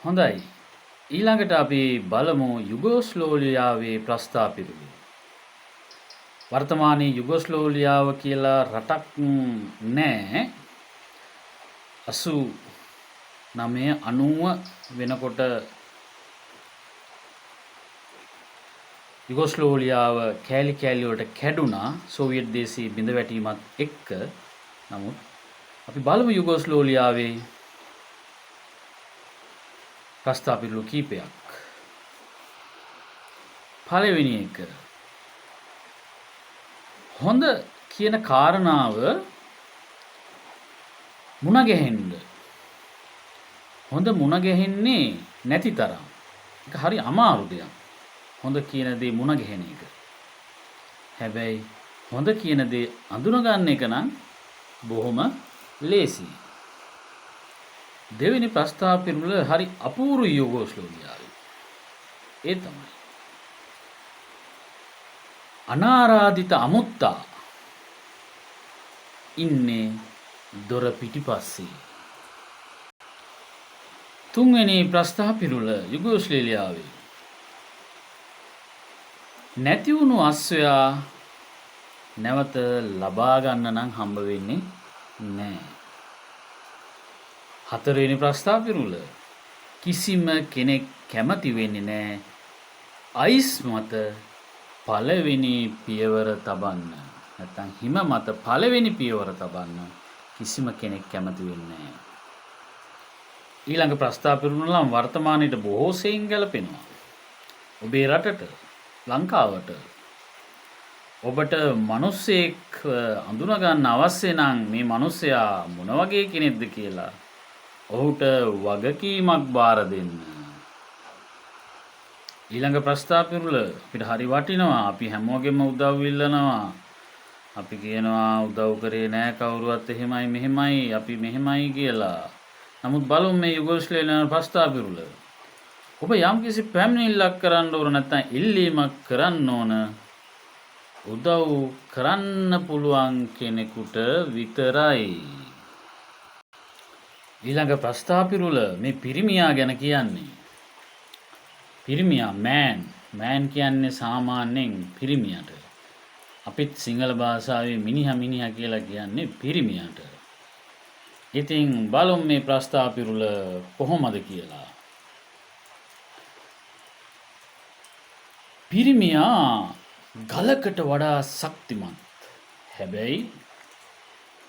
හොඳයි. ඊළඟට අපි බලමු යුගෝස්ලෝවියාවේ ප්‍රස්ථාපිරුළු. වර්තමානයේ යුගෝස්ලෝවියාව කියලා රටක් නැහැ. 89 90 වෙනකොට යුගෝස්ලෝවියාව කෑලි කෑලි වලට කැඩුනා සෝවියට් දේශීය බිඳ වැටීමත් එක්ක. නමුත් අපි බලමු යුගෝස්ලෝවියාවේ ප්‍රස්ථාපිරුළු කීපයක්. පළවෙනි එක හොඳ කියන කාරණාව මුණ ගැහෙන්න. හොඳ මුණ ගැහෙන්නේ නැති තරම්. ඒක හරි අමාරු දෙයක්. හොඳ කියන දේ මුණ ගැහෙන එක. හැබැයි හොඳ කියන දේ අඳුන ගන්න එක නම් බොහොම ලේසියි. දෙවෙනි ප්‍රස්ථාපිරුළ හරි අපූර්ව යුගෝස්ලෝවියාවේ. ඒ තමයි අනාරාධිත අමුත්තා ඉන්නේ දොර පිටිපස්සේ. තුන්වෙනි ප්‍රස්ථාපිරුළ යුගෝස්ලෝවියාවේ නැති වුණු අස්සයා නැවත ලබා ගන්න නම් හම්බ වෙන්නේ නැහැ. හතරවෙනි ප්‍රස්ථාපිරුළ කිසිම කෙනෙක් කැමති වෙන්නේ නැහැ අයිස් මත පළවෙනි පියවර තබන්න. නැත්නම් හිම මත පළවෙනි පියවර තබන්න කිසිම කෙනෙක් කැමති වෙන්නේ නැහැ. ඊළඟ ප්‍රස්ථාපිරුළ නම් වර්තමානයේට බොහෝ සෙයින් ගැලපෙනවා. ඔබේ රටට ලංකාවට ඔබට මිනිස්සෙක් අඳුන ගන්න අවශ්‍ය නම් මේ මිනිසයා මොන වගේ කෙනෙක්ද කියලා ඔහුට වගකීමක් බාර දෙන්න. ඊළඟ ප්‍රස්ථාපිරුළ අපිට හරි වටිනවා. අපි හැමෝගෙම උදව් ඉල්ලනවා. අපි කියනවා උදව් කරේ නෑ කවුරුවත් එහෙමයි මෙහෙමයි අපි මෙහෙමයි කියලා. නමුත් බලමු මේ යුගෝස්ලේවියාවේ ප්‍රස්ථාපිරුළ. ඔබ යම්කිසි පැමිණිල්ලක් කරන්න ඕන නැත්නම් ඉල්ලීමක් කරන්න ඕන උදව් කරන්න පුළුවන් කෙනෙකුට විතරයි. ඊළඟ ප්‍රස්ථාපිරුළ මේ පිරිමියා ගැන කියන්නේ. පිරිමියා මෑන් කියන්නේ සාමාන්‍යයෙන් පිරිමියට. අපිත් සිංහල භාෂාවේ මිනිහා කියලා කියන්නේ පිරිමියට. ඉතින් බලමු මේ ප්‍රස්ථාපිරුළ කොහොමද කියලා. පිරිමියා ගලකට වඩා ශක්තිමත්. හැබැයි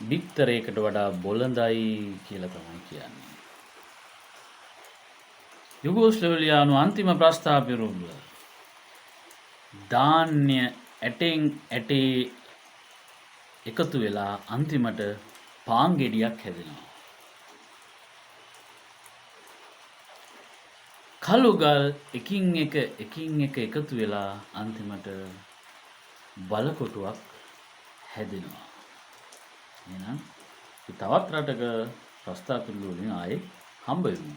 බිත්තරයකට වඩා බොළඳයි කියලා තමයි කියන්නේ. යුගෝස්ලෝවියානු අන්තිම ප්‍රස්ථාපිරුළ ධාන්‍ය ඇටෙන් ඇටේ එකතු වෙලා අන්තිමට පාන් ගෙඩියක් හැදෙනවා. කළු ගල් එකින් එක එකතු වෙලා අන්තිමට බලකොටුවක් හැදෙනවා. එහෙනම් තවත් රටක ප්‍රස්ථාපිරුළ වලින් ආයේ හම්බ වෙමු.